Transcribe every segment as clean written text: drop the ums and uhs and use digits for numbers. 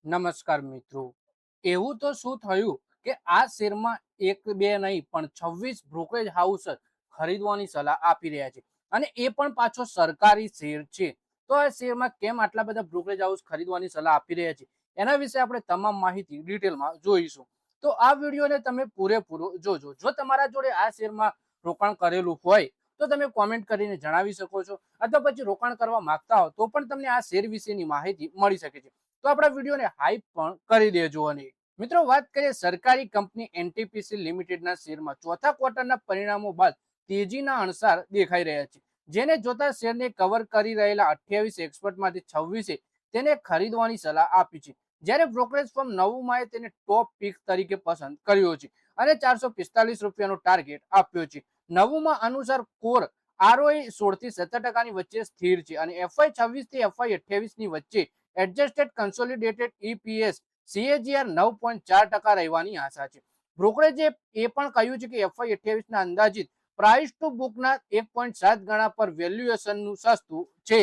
નમસ્કાર મિત્રો, એવું તો શું થયું કે આ શેરમાં એક બે નહીં પણ 26 બ્રોકરેજ હાઉસ ખરીદવાની સલાહ આપી રહ્યા છે અને એ પણ પાછો સરકારી શેર છે. તો આ શેરમાં કેમ આટલા બધા બ્રોકરેજ હાઉસ ખરીદવાની સલાહ આપી રહ્યા છે એના વિશે આપણે તમામ માહિતી ડિટેલમાં જોઈશું. તો આ વિડીયોને તમે પૂરેપૂરો જોજો. જો તમારા જોડે આ શેરમાં રોકાણ કરેલું હોય તો તમે કોમેન્ટ કરીને જણાવી શકો છો, અથવા પછી રોકાણ કરવા માંગતા હો તો પણ તમને આ શેર વિશેની માહિતી મળી શકે છે. તો આપણા વિડીયોને હાઈપ પણ કરી દેજો. અને મિત્રો, વાત કરીએ સરકારી કંપની એનટીપીસી લિમિટેડના શેરમાં ચોથા ક્વાર્ટરના પરિણામો બાદ તેજીના અણસાર દેખાઈ રહ્યા છે, જેને જોતા શેરને કવર કરી રહેલા 28 એક્સપર્ટમાંથી 26એ તેને ખરીદવાની સલાહ આપી છે, જ્યારે બ્રોકરેજ ફર્મ નવમાએ તેને ટોપ પિક તરીકે પસંદ કર્યો છે અને 445 રૂપિયાનો ટાર્ગેટ આપ્યો છે. નવમા અનુસાર કોર આરઓઈ 16 થી 17% વચ્ચે સ્થિર છે અને એફઆઈ 26 થી એફઆઈ 28 ની વચ્ચે એડજસ્ટેડ કન્સોલિડેટેડ ઈપીએસ સીએજીઆર 9.4% રહેવાની આશા છે. બ્રોકરેજે એ પણ કહ્યું છે કે એફઆઈ 28 ના અંદાજિત પ્રાઇસ ટુ બુકના 1.7 ગણા પર વેલ્યુએશનનું સસ્તું છે,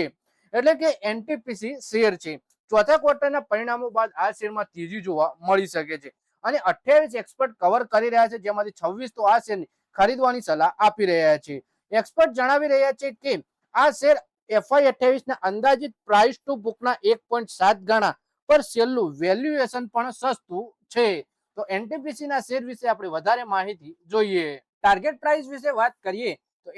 એટલે કે એનટીપીસી શેર છે. ચોથા ક્વાર્ટરના પરિણામો બાદ આ શેરમાં તેજી જોવા મળી શકે છે અને 28 એક્સપર્ટ કવર કરી રહ્યા છે, જેમાંથી 26 તો આ શેરની ખરીદવાની સલાહ આપી રહ્યા છે. એક્સપર્ટ જણાવી રહ્યા છે કે આ શેર એફઆઈ 28 ના અંદાજિત પ્રાઇસ ટુ બુકના 1.7 ગણા પર શેરનું વેલ્યુએશન પણ સસ્તું છે. તો એનટીપીસી ના શેર વિશે આપણે વધારે માહિતી જોઈએ. ટાર્ગેટ પ્રાઇસ વિશે વાત કરીએ તો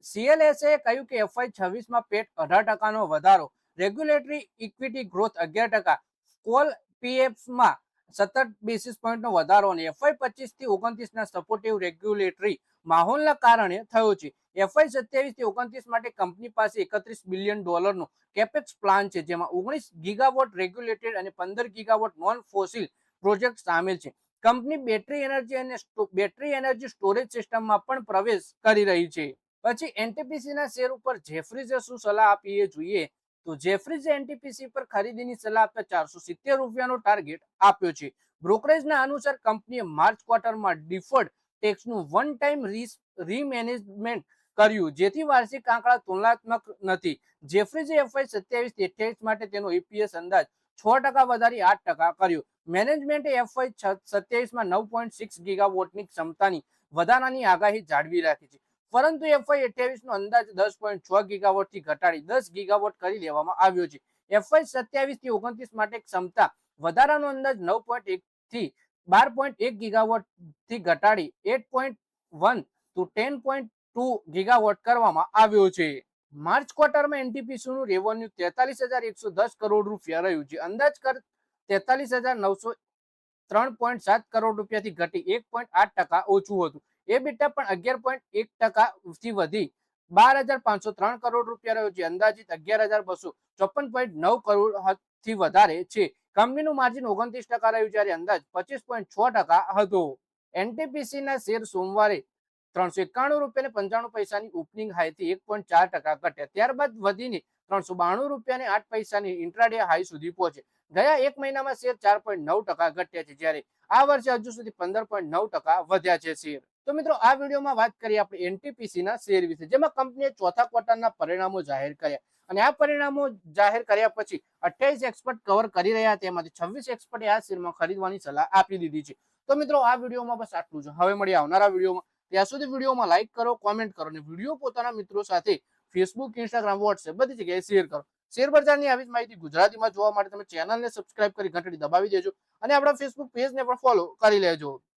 સીએલએસએ કહ્યું કે એફઆઈ 26 માં પેટ 18% વધારો, રેગ્યુલેટરી ઇક્વિટી ગ્રોથ 11%, કોલ પીએફમાં 17 બેસિસ પોઈન્ટનો વધારો અને એફઆઈ 25 થી 29 ના સપોર્ટિવ રેગ્યુલેટરી માહોલના કારણે થયો છે. એફઆઈ 27 થી 29 માટે કંપની પાસે $31 બિલિયન નો કેપેક્સ પ્લાન છે, જેમાં 19 ગીગાવોટ રેગ્યુલેટેડ અને 15 ગીગાવોટ નોન ફોસિલ પ્રોજેક્ટ સામેલ છે. કંપની બેટરી એનર્જી સ્ટોરેજ સિસ્ટમમાં પણ પ્રવેશ કરી રહી છે. પછી એનટીપીસી ના શેર ઉપર જેફરીઝે શું સલાહ આપી એ જોઈએ તો જેફરીઝે એનટીપીસી પર ખરીદીની સલાહ આપતા 470 રૂપિયાનો ટાર્ગેટ આપ્યો છે. બ્રોકરેજના અનુસાર કંપનીએ માર્ચ ક્વાર્ટરમાં ડિફર્ડ ટેક્સનું વન ટાઈમ રીમેનેજમેન્ટ કર્યું, જેથી વાર્ષિક આંકડા તુલનાત્મક નથી. જેફરીઝે એફઆઈ 27 થી 28 માટે તેનો ઈપીએસ અંદાજ 6% વધારી 8% કર્યો. મેનેજમેન્ટે એફઆઈ 27 માં 9.6 ગીગાવોટની ક્ષમતાની વધારાની આગાહી જાળવી રાખી છે, પરંતુ એફઆઈ 28 નો અંદાજ 10.6 ગીગાવોટ થી ઘટાડી 10 ગીગાવોટ કરી લેવામાં આવ્યો છે. એફઆઈ 27 થી 29 માટે ક્ષમતા વધારાનો અંદાજ 9.1 થી 12.1 ગીગાવોટ થી ઘટાડી 8.1 to 10.2 ગીગાવોટ કરવામાં આવ્યો છે. માર્ચ ક્વાર્ટરમાં એનટીપીસી નું રેવન્યુ 43,110 કરોડ રૂપિયા રહ્યું છે. અંદાજ કર 43,903.7 કરોડ રૂપિયાથી ઘટી 1.8% ઓછું હતું. એબીટા પણ 11.1% થી વધી 12,503 કરોડ રૂપિયા રહ્યો છે. અંદાજિત 11,254.9 કરોડ થી વધારે છે. કંપનીનું માર્જિન 29% રહ્યું, જ્યારે અંદાજ 25.6% હતો. એનટીપીસી ના શેર સોમવારે 391 રૂપિયા 95 પૈસાની ઓપનિંગ હાઈથી 1.4% ઘટ્યા, ત્યારબાદ વધીને 392 રૂપિયા 8 પૈસાની ઇન્ટ્રાડે હાઈ સુધી પહોંચે. ગયા એક મહિનામાં શેર 4.9% ઘટ્યા છે, જ્યારે આ વર્ષે હજુ સુધી 15.9% વધ્યા છે શેર. તો મિત્રો, આ વિડીયોમાં વાત કરીએ આપણે એનટીપીસી ના શેર વિશે, જેમાં કંપનીએ ચોથા ક્વાર્ટરના પરિણામો જાહેર કર્યા અને આ પરિણામો જાહેર કર્યા પછી 28 એક્સપર્ટ કવર કરી રહ્યા, તેમાંથી 26 એક્સપર્ટે આ શેરમાં ખરીદવાની સલાહ આપી દીધી છે. તો મિત્રો, આ વિડીયોમાં બસ આટલું જ. હવે મળીએ આવનારા વિડીયોમાં. ત્યાં સુધી વિડીયોમાં લાઈક કરો, કોમેન્ટ કરો અને વિડીયો પોતાના મિત્રો સાથે ફેસબુક, ઇન્સ્ટાગ્રામ, વોટ્સએપ બધી જગ્યાએ શેર કરો. શેર બજારની આવી જ માહિતી ગુજરાતીમાં જોવા માટે તમે ચેનલને સબસ્ક્રાઇબ કરી ઘંટડી દબાવી દેજો અને આપણા ફેસબુક પેજને પણ ફોલો કરી લેજો.